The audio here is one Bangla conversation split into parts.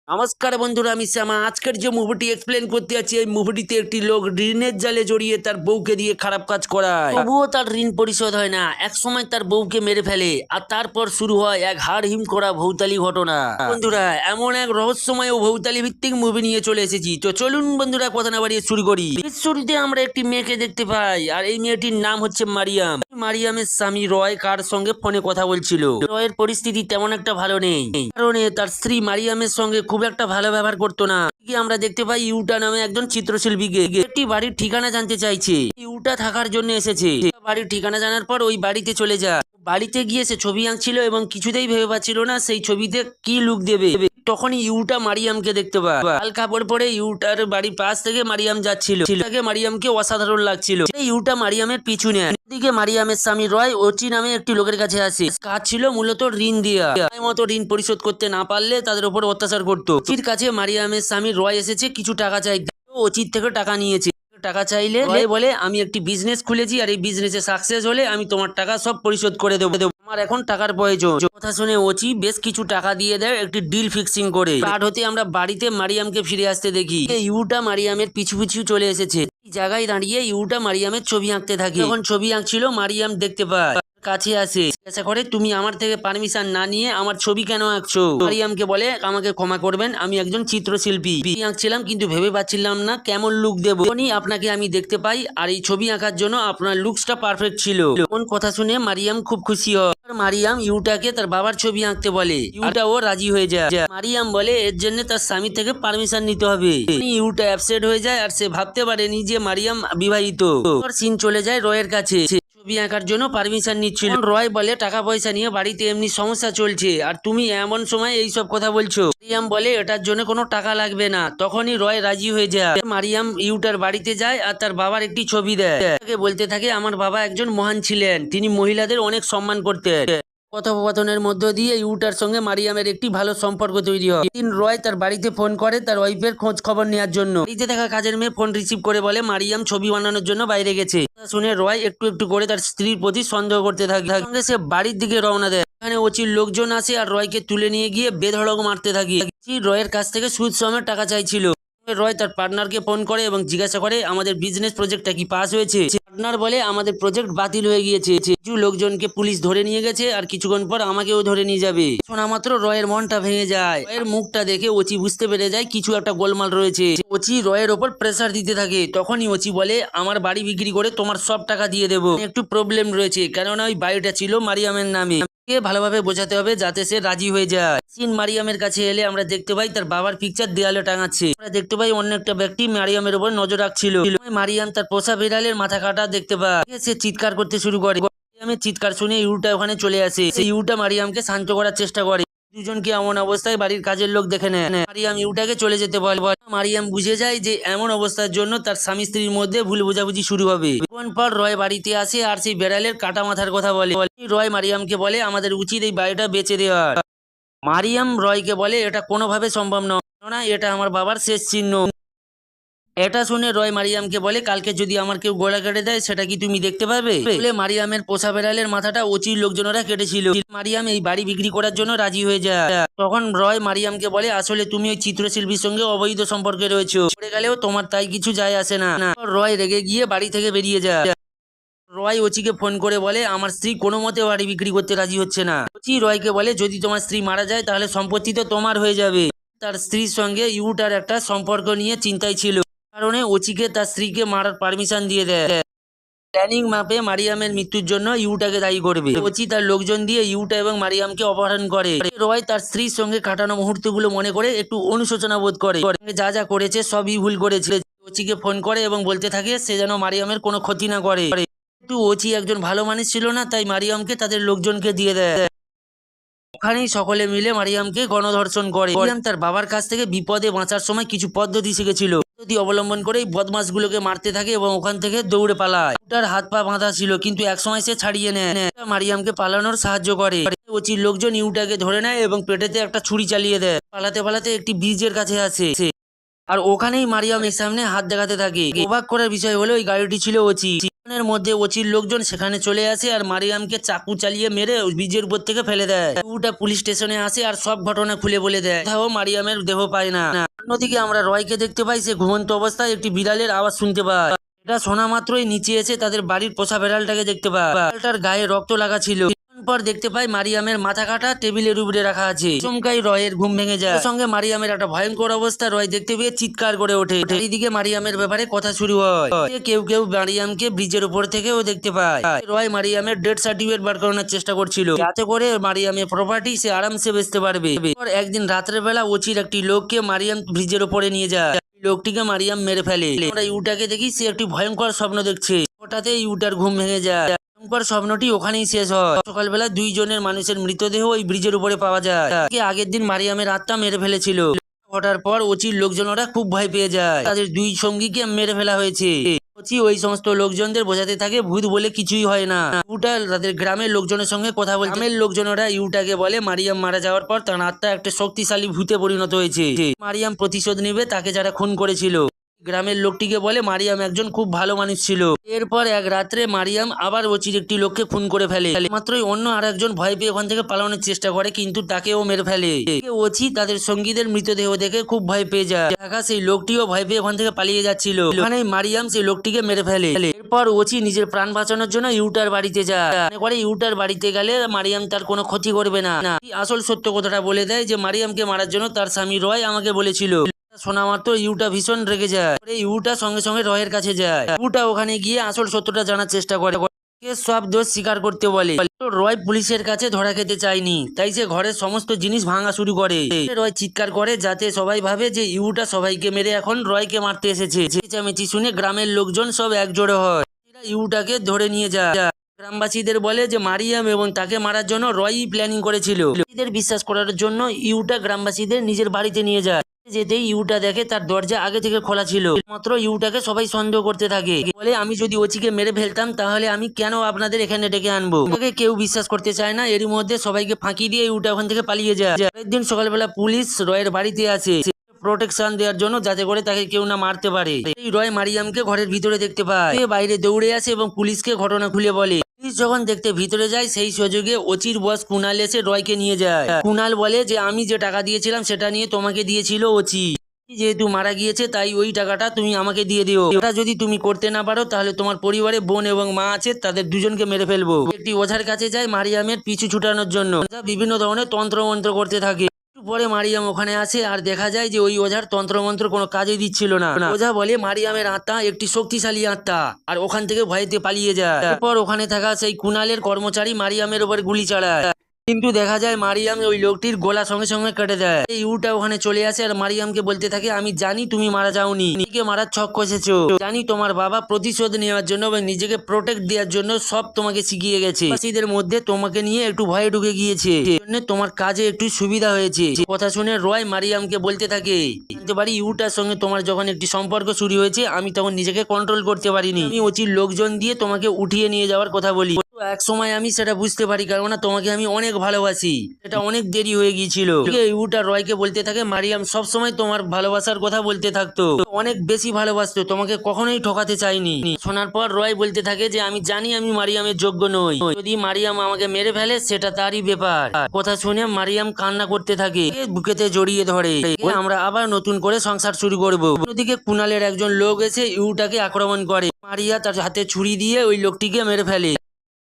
নমস্কার বন্ধুরা, আমি শ্যামা। আজকের যে মুভিটি এক্সপ্লেন করতে যাচ্ছি, এই মুভিটিতে একটি লোক ঋণের জালে জড়িয়ে তার বউকে দিয়ে খারাপ কাজ করায়, তবুও তার ঋণ পরিশোধ হয় না। এক সময় তার বউকে মেরে ফেলে, আর তারপর শুরু হয় এক হাড় হিম করা ভৌতালি ঘটনা। বন্ধুরা, এমন এক রহস্যময় ও ভৌতালি ভিত্তিক মুভি নিয়ে চলে এসেছি। তো চলুন বন্ধুরা, কথা না বাড়িয়ে শুরু করি। শুরুতে আমরা একটি মেয়েকে দেখতে পাই, আর এই মেয়েটির নাম হচ্ছে মারিয়াম। মারিয়ামের স্বামী রয় কার সঙ্গে ফোনে কথা বলছিল। রয়ের পরিস্থিতি তেমন একটা ভালো নেই, কারণে তার স্ত্রী মারিয়ামের সঙ্গে খুব একটা ভালো ব্যবহার করতো না। আমরা দেখতে পাই ইউটা নামে একজন চিত্রশিল্পীকে একটি বাড়ির ঠিকানা জানতে চাইছে। ইউটা থাকার জন্য এসেছে। বাড়ির ঠিকানা জানার পর ওই বাড়িতে চলে যায়। বাড়িতে গিয়ে সে ছবি আঁকছিল এবং কিছুতেই ভেবে পাচ্ছিল না সেই ছবিতে কি লুক দেবে। তখনই ইউটা মারিয়ামকে দেখতে পায়। লাল কাপড় পরে ইউটার বাড়ির পাশ থেকে মারিয়াম যাচ্ছিল। তাকে মারিয়ামকে অসাধারণ লাগছিল। ইউটা মারিয়ামের পিছু নেয়। এদিকে মারিয়ামের স্বামী রয় ওচি নামে একটি লোকের কাছে আসে। কাজ ছিল মূলত ঋণ দেওয়া। মতো ঋণ পরিশোধ করতে না পারলে তাদের উপর অত্যাচার করতো। ওচির কাছে মারিয়ামের স্বামী রয় এসেছে কিছু টাকা চাইতে। ওচির থেকে টাকা নিয়েছে। টাকা চাইলে রয় বলে, আমি একটি বিজনেস খুলেছি, আর এই বিজনেসে সাকসেস হলে আমি তোমার টাকা সব পরিশোধ করে দেবো। আমার এখন টাকার প্রয়োজন। কথা শুনে ওচি বেশ কিছু টাকা দিয়ে দেয় একটি ডিল ফিক্সিং করে। কার্ড হতে আমরা বাড়িতে মারিয়ামকে ফিরে আসতে দেখি। ইউটা মারিয়ামের পিছু পিছু চলে এসেছে। জায়গায় দাঁড়িয়ে ইউটা মারিয়ামের ছবি আঁকতে থাকে। যখন ছবি আঁকছিল মারিয়াম দেখতে পায়, কাছে আসে, জিজ্ঞাসা করে, তুমি আমার থেকে পারমিশন না নিয়ে আমার ছবি কেন আঁকছো? মারিয়ামকে বলে, আমাকে ক্ষমা করবেন, আমি একজন চিত্রশিল্পী। আঁকছিলাম কিন্তু ভেবে পাচ্ছিলাম না কেমন লুক দেবো। আপনাকে আমি দেখতে পাই, আর এই ছবি আঁকার জন্য আপনার লুকসটা পারফেক্ট ছিল। কোন কথা শুনে মারিয়াম খুব খুশি হয়। মারিয়াম ইউটাকে তার বাবার ছবি আঁকতে বলে। ইউটাও রাজি হয়ে যায়। মারিয়াম বলে এর জন্য তার স্বামী থেকে পারমিশন নিতে হবে। ইউটা অ্যাপসেট হয়ে যায়, আর সে ভাবতে পারেনি যে মারিয়াম বিবাহিত। সিন চলে যায় রয়ের কাছে। ছবি আঁকার জন্য পারমিশন নিচ্ছিল। রয় বলে, টাকা পয়সা নিয়ে বাড়িতে এমনি সমস্যা চলছে, আর তুমি এমন সময় এইসব কথা বলছো। মারিয়াম বলে, এটার জন্য কোনো টাকা লাগবে না। তখনই রয় রাজি হয়ে যায়। মারিয়াম ইউটার বাড়িতে যায় আর তার বাবার একটি ছবি দেয়। বলতে থাকে, আমার বাবা একজন মহান ছিলেন, তিনি মহিলাদের অনেক সম্মান করতেন। কথোপকথনের মধ্য দিয়ে ইউটার সঙ্গে মারিয়ামের একটি ভালো সম্পর্ক তৈরি হয়। দিন রয় তার বাড়িতে ফোন করে তার ওয়াইফের খোঁজ খবর নেওয়ার জন্য। বাড়িতে থাকা কাজের মেয়ে ফোন রিসিভ করে বলে মারিয়াম ছবি বানানোর জন্য বাইরে গেছে। শুনে রয় একটু একটু করে তার স্ত্রীর প্রতি সন্দেহ করতে থাকে। সঙ্গে সে বাড়ির দিকে রওনা দেয়। এখানে ওচির লোকজন আসে আর রয়কে তুলে নিয়ে গিয়ে বেধড়ক মারতে থাকে। রয়ের কাছ থেকে সুদ সমেত টাকা চাইছিল। রয় তার পার্টনারকে ফোন করে এবং জিজ্ঞাসা করে, আমাদের বিজনেস প্রজেক্টটা কি পাস হয়েছে? পার্টনার বলে, আমাদের প্রজেক্ট বাতিল হয়ে গিয়েছে। কিছু লোকজনকে পুলিশ ধরে নিয়ে গেছে, আর কিছুক্ষণ পর আমাকেও ধরে নিয়ে যাবে। শোনা মাত্র রয়ের মনটা ভেঙে যায়। রয়ের মুখটা দেখে ওচি বুঝতে পেরে যায় কিছু একটা গোলমাল রয়েছে। ওচি রয়ের ওপর প্রেসার দিতে থাকে। তখনই ওচি বলে, আমার বাড়ি বিক্রি করে তোমার সব টাকা দিয়ে দেবো। একটু প্রবলেম রয়েছে, কেননা ওই বাড়িটা ছিল মারিয়ামের নামে। ভালোভাবে বোঝাতে হবে যাতে সে রাজি হয়ে যায়। সিন মারিয়ামের কাছে এলে আমরা দেখতে পাই তার বাবার পিকচার দেয়ালে টাঙাচ্ছে। আমরা দেখতে পাই অন্য একটা ব্যক্তি মারিয়ামের উপর নজর রাখছিল। মারিয়াম তার পোষা বিড়ালের মাথা কাটা দেখতে পায়। সে চিৎকার করতে শুরু করে। মারিয়ামের চিৎকার শুনে ইউটা ওখানে চলে আসে। ইউটা মারিয়ামকে শান্ত করার চেষ্টা করে। দুজনকে এমন অবস্থায় বাড়ির কাজের লোক দেখে নেয়। মারিয়াম ইউটাকে চলে যেতে বলে। মারিয়াম বুঝে যায় যে এমন অবস্থার জন্য তার স্বামী স্ত্রীর মধ্যে ভুল বোঝাবুঝি শুরু হবে। পর রয় বাড়িতে আসে আর সেই বেড়ালের কাটা মাথার কথা বলে। রয় মারিয়ামকে বলে, আমাদের উচিত এই বাড়িটা বেচে দেওয়া। মারিয়াম রয়কে বলে, এটা কোনোভাবে সম্ভব নয়, কেননা এটা আমার বাবার শেষ চিহ্ন। এটা শুনে রয় মারিয়ামকে বলে, কালকে যদি আমার কেউ গলা কেটে দেয় সেটা কি তুমি দেখতে পাবে? বলে মারিয়ামের পোষা বেড়ালের মাথাটা ওচির লোকজনেরা কেটেছিল। মারিয়াম এই বাড়ি বিক্রি করার জন্য রাজি হয়ে যায়। তখন রয় মারিয়ামকে বলে, আসলে তুমি ওই চিত্রশিল্পীর সঙ্গে অবৈধ সম্পর্কে রয়েছো, পড়ে গেলেও তোমার তাই কিছু যায় আসে না। রয় রেগে গিয়ে বাড়ি থেকে বেরিয়ে যায়। রয় ওচিকে ফোন করে বলে, আমার স্ত্রী কোনো মতে বাড়ি বিক্রি করতে রাজি হচ্ছে না। ওচি রয়কে বলে, যদি তোমার স্ত্রী মারা যায় তাহলে সম্পত্তি তো তোমার হয়ে যাবে। তার স্ত্রীর সঙ্গে ইউটার একটা সম্পর্ক নিয়ে চিন্তায় ছিল, কারণে ওচিকে তার স্ত্রীকে মারার পারমিশন দিয়ে দেয়। প্ল্যানিং মাপে মারিয়ামের মৃত্যুর জন্য ইউটাকে দায়ী করবে। ওচি তার লোকজন দিয়ে ইউটা এবং মারিয়ামকে অপহরণ করে। রয় তার স্ত্রীর সঙ্গে কাটানো মুহূর্তগুলো মনে করে একটু অনুশোচনা বোধ করে। যা যা করেছে সবই ভুল করেছে। ওচিকে ফোন করে এবং বলতে থাকে সে যেন মারিয়ামের কোনো ক্ষতি না করে। কিন্তু ওচি একজন ভালো মানুষ ছিল না, তাই মারিয়ামকে তাদের লোকজনকে দিয়ে দেয়। ওখানেই সকলে মিলে মারিয়ামকে গণধর্ষণ করে। মারিয়াম তার বাবার কাছ থেকে বিপদে বাঁচার সময় কিছু পদ্ধতি শিখেছিল। পদ্ধতি অবলম্বন করে বদমাশগুলোকে মারতে থাকে এবং ওখান থেকে দৌড়ে পালায়। তার হাত পা বাঁধা ছিল, কিন্তু একসময় সে ছাড়িয়ে নেয়। মারিয়ামকে পালানোর সাহায্য করে। ওচির লোকজন ইউটাকে ধরে নেয় এবং পেটেতে একটা ছুরি চালিয়ে দেয়। পালাতে পালাতে একটি ব্রিজের কাছে আসে। আর ওখানেই মারিয়ামের সামনে হাত দেখাতে থাকে। অবাক করার বিষয় হলো ওই গাড়িটি ছিল ওচি। এর মধ্যে ওচির লোকজন সেখানে চলে আসে আর মারিয়ামকে চাকু চালিয়ে মেরে ব্রিজের উপর থেকে ফেলে দেয়। ওটা পুলিশ স্টেশনে আসে আর সব ঘটনা খুলে বলে দেয়। কোথাও মারিয়ামের দেহ পায় না। অন্যদিকে আমরা রয়কে দেখতে পাই, সে ঘুমন্ত অবস্থায় একটি বিড়ালের আওয়াজ শুনতে পায়। এটা শোনা মাত্রই নিচে এসে তাদের বাড়ির পোষা বেড়ালটাকে দেখতে পায়। বিড়ালটার গায়ে রক্ত লাগা ছিল। পর দেখতে পাই মারিয়ামের মাথা কাটা টেবিলের উপরে রাখা আছে। চমকাই রয়ের ঘুম ভেঙে যায়। সঙ্গে মারিয়ামের একটা ভয়ঙ্কর অবস্থা রয় দেখতে পেয়ে চিৎকার করে ওঠে। এইদিকে মারিয়ামের ব্যাপারে কথা শুরু হয়। কেউ কেউ মারিয়ামকে ব্রিজের উপর থেকেও দেখতে পায়। রয় মারিয়ামের ডেথ সার্টিফিকেট বার করানোর চেষ্টা করছিল, যাতে করে মারিয়ামের প্রপার্টি সে আরামসে বেচতে পারবে। একদিন রাত্রের বেলা ওচির একটি লোককে মারিয়াম ব্রিজের উপরে নিয়ে যায়। লোকটিকে মারিয়াম মেরে ফেলে। আমরা ইউটাকে দেখি সে একটি ভয়ঙ্কর স্বপ্ন দেখছে। হঠাৎ ইউটার ঘুম ভেঙে যায়। স্বপ্নটি ওখানেই শেষ হয়। সকালবেলা দুইজনের মানুষের মৃতদেহ ওই ব্রিজের উপরে পাওয়া যায়। আগের দিন মারিয়ামের আত্মা মেরে ফেলেছিল। ঘটার পর ওচির লোকজনরা খুব ভয় পেয়ে যায়। তাদের দুই সঙ্গীকে মেরে ফেলা হয়েছে। ওচি ওই সমস্ত লোকজনদের বোঝাতে থাকে ভূত বলে কিছুই হয় না। ইউটা তাদের গ্রামের লোকজনের সঙ্গে কথা বলে। গ্রামের লোকজনরা ইউটাকে বলে মারিয়াম মারা যাওয়ার পর তার আত্মা একটা শক্তিশালী ভূতে পরিণত হয়েছে। মারিয়াম প্রতিশোধ নেবে তাকে যারা খুন করেছিল। গ্রামের লোকটিকে বলে মারিয়াম একজন খুব ভালো মানুষ ছিল। এরপর এক রাত্রে মারিয়াম আবার ওচির একটি লোককে খুন করে ফেলে। মাত্রই অন্য আর একজন ভয় পেয়ে ওখান থেকে পালানোর চেষ্টা করে, কিন্তু তাকেও মেরে ফেলে। ওচি তাদের সঙ্গীদের মৃতদেহ দেখে খুব ভয় পেয়ে যায়। দেখা সেই লোকটিও ভয় পেয়ে ওখান থেকে পালিয়ে যাচ্ছিল। ওখানে মারিয়াম সেই লোকটিকে মেরে ফেলে। এরপর ওচি নিজের প্রাণ বাঁচানোর জন্য ইউটার বাড়িতে যায়। মনে করে ইউটার বাড়িতে গেলে মারিয়াম তার কোনো ক্ষতি করবে না। আসল সত্য কথাটা বলে দেয় যে মারিয়ামকে মারার জন্য তার স্বামী রয় আমাকে বলেছিল। শোনা মাত্র ইউটা ভীষণ রেগে যায়। ইউটা সঙ্গে সঙ্গে রয়ের কাছে যায়। ইউটা ওখানে গিয়ে আসল সত্যটা জানার চেষ্টা করে। সব দোষ স্বীকার করতে বলে। রয় পুলিশের কাছে ধরা খেতে চায়নি, তাই সে ঘরের সমস্ত জিনিস ভাঙা শুরু করে। রয় চিৎকার করে যাতে সবাই ভাবে যে ইউটা সবাইকে মেরে এখন রয়কে মারতে এসেছে। চেঁচামেচি শুনে গ্রামের লোকজন সব একজোড়ে হয়। ইউটাকে ধরে নিয়ে যায়। গ্রামবাসীদের বলে যে মারিয়াম এবং তাকে মারার জন্য রয়ই প্ল্যানিং করেছিল। এদের বিশ্বাস করার জন্য ইউটা গ্রামবাসীদের নিজের বাড়িতে নিয়ে যায়। যেতেই ইউটা দেখে তার দরজা আগে থেকে খোলা ছিল। মাত্র ইউটাকে সবাই সন্দেহ করতে থাকে। বলে আমি যদি ওচিকে মেরে ফেলতাম তাহলে আমি কেন আপনাদের এখানে ডেকে আনবো। ওকে কেউ বিশ্বাস করতে চায় না। এরই মধ্যে সবাইকে ফাঁকি দিয়ে ইউটা ওখান থেকে পালিয়ে যায়। একদিন সকালবেলা পুলিশ রয়ের বাড়িতে আসে প্রোটেকশন দেওয়ার জন্য, যাতে করে তাকে কেউ না মারতে পারে। এই রয় মারিয়ামকে ঘরের ভিতরে দেখতে পায়। বাইরে দৌড়ে আসে এবং পুলিশকে ঘটনা খুলে বলে। পুলিশ যখন দেখতে ভিতরে যায় সেই সুযোগে ওচির বস কুনাল এসে রয়কে নিয়ে যায়। কুনাল বলে যে আমি যে টাকা দিয়েছিলাম সেটা নিয়ে তোমাকে দিয়েছিল ওচি। যেহেতু মারা গিয়েছে তাই ওই টাকাটা তুমি আমাকে দিয়ে দিও। এটা যদি তুমি করতে না পারো তাহলে তোমার পরিবারে বোন এবং মা আছে, তাদের দুজনকে মেরে ফেলবো। একটি ওঝার কাছে যায় মারিয়ামের পিছু ছুটানোর জন্য। বিভিন্ন ধরনের তন্ত্র মন্ত্র করতে থাকে। পরে মারিয়াম ওখানে আসে আর দেখা যায় যে ওই ওঝার তন্ত্রমন্ত্র কোনো কাজে দিচ্ছিল না। ওঝা বলে মারিয়ামের আত্মা একটি শক্তিশালী আত্মা, আর ওখান থেকে ভয়েতে পালিয়ে যায়। এরপর ওখানে থাকা সেই কুনালের কর্মচারী মারিয়ামের উপর গুলি চালায়, কিন্তু দেখা যায় মারিয়াম ওই লোকটির গলা সঙ্গে সঙ্গে কেটে দেয়। ইউটা ওখানে চলে আসে আর মারিয়ামকে বলতে থাকে আমি জানি তুমি মারা যাওনি, নিজেকে মারার ছক কষেছো। জানি তোমার বাবা প্রতিশোধ নেওয়ার জন্য এবং নিজেকে প্রোটেক্ট দেওয়ার জন্য সব তোমাকে শিখিয়ে গেছে। বাসীদের মধ্যে তোমাকে নিয়ে একটু ভয়ে ঢুকে গিয়েছে, জন্য তোমার কাজে একটু সুবিধা হয়েছে। কথা শুনে রয় মারিয়ামকে বলতে থাকে জানতে পারি ইউটার সঙ্গে তোমার যখন একটি সম্পর্ক শুরু হয়েছে আমি তখন নিজেকে কন্ট্রোল করতে পারিনি। আমি ওচির লোকজন দিয়ে তোমাকে উঠিয়ে নিয়ে যাওয়ার কথা বলি। এক সময় আমি সেটা বুঝতে পারি, কারণ তোমাকে আমি অনেক ভালোবাসি। এটা অনেক দেরি হয়ে গিয়েছিল। ইউটা রয়কে বলতে থাকে মারিয়াম সব সময় তোমার ভালোবাসার কথা বলতে থাকতো, অনেক বেশি ভালোবাসতো, তোমাকে কখনোই ঠকাতে চাইনি। শোনার পর রয় বলতে থাকে যে আমি জানি আমি মারিয়ামের যোগ্য নই, যদি মারিয়াম আমাকে মেরে ফেলে সেটা তারই ব্যাপার। কথা শুনে মারিয়াম কান্না করতে থাকে, বুকেতে জড়িয়ে ধরে। আমরা আবার নতুন করে সংসার শুরু করবো। অন্যদিকে কুনালের একজন লোক এসে ইউটাকে আক্রমণ করে। মারিয়া তার হাতে ছুরি দিয়ে ওই লোকটিকে মেরে ফেলে।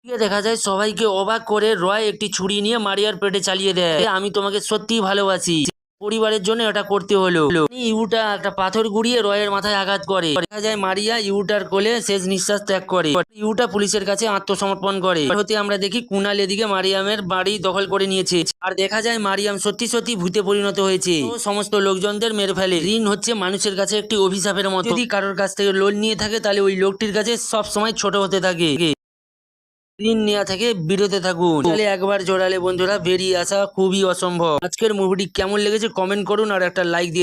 দেখা যায় সবাইকে অবাক করে রয় একটি ছুরি নিয়ে মারিয়ার পেটে চালিয়ে দেয়। আমি তোমাকে সত্যিই ভালোবাসি, পরিবারের জন্য এটা করতে হলো। ইউটা একটা পাথর গুড়িয়ে রয়ের মাথায় আঘাত করে। দেখা যায় মারিয়া ইউটার কোলে শেষ নিঃশ্বাস ত্যাগ করে। ইউটা পুলিশের কাছে আত্মসমর্পণ করে। হতে আমরা দেখি কুনাল এদিকে মারিয়ামের বাড়ি দখল করে নিয়েছে, আর দেখা যায় মারিয়াম সত্যি সত্যি ভূতে পরিণত হয়েছে। সমস্ত লোকজনদের মেরে ফেলে। ঋণ হচ্ছে মানুষের কাছে একটি অভিশাপের মতো। যদি কারোর কাছ থেকে লোন নিয়ে থাকে তাহলে ওই লোকটির কাছে সব সময় ছোট হতে থাকে। ঋণ নেওয়া থেকে বিরত থাকুন। তাহলে একবার জোড়ালে বন্ধুরা বেরিয়ে আসা খুবই অসম্ভব। আজকের মুভিটি কেমন লেগেছে কমেন্ট করুন আর একটা লাইক দিয়ে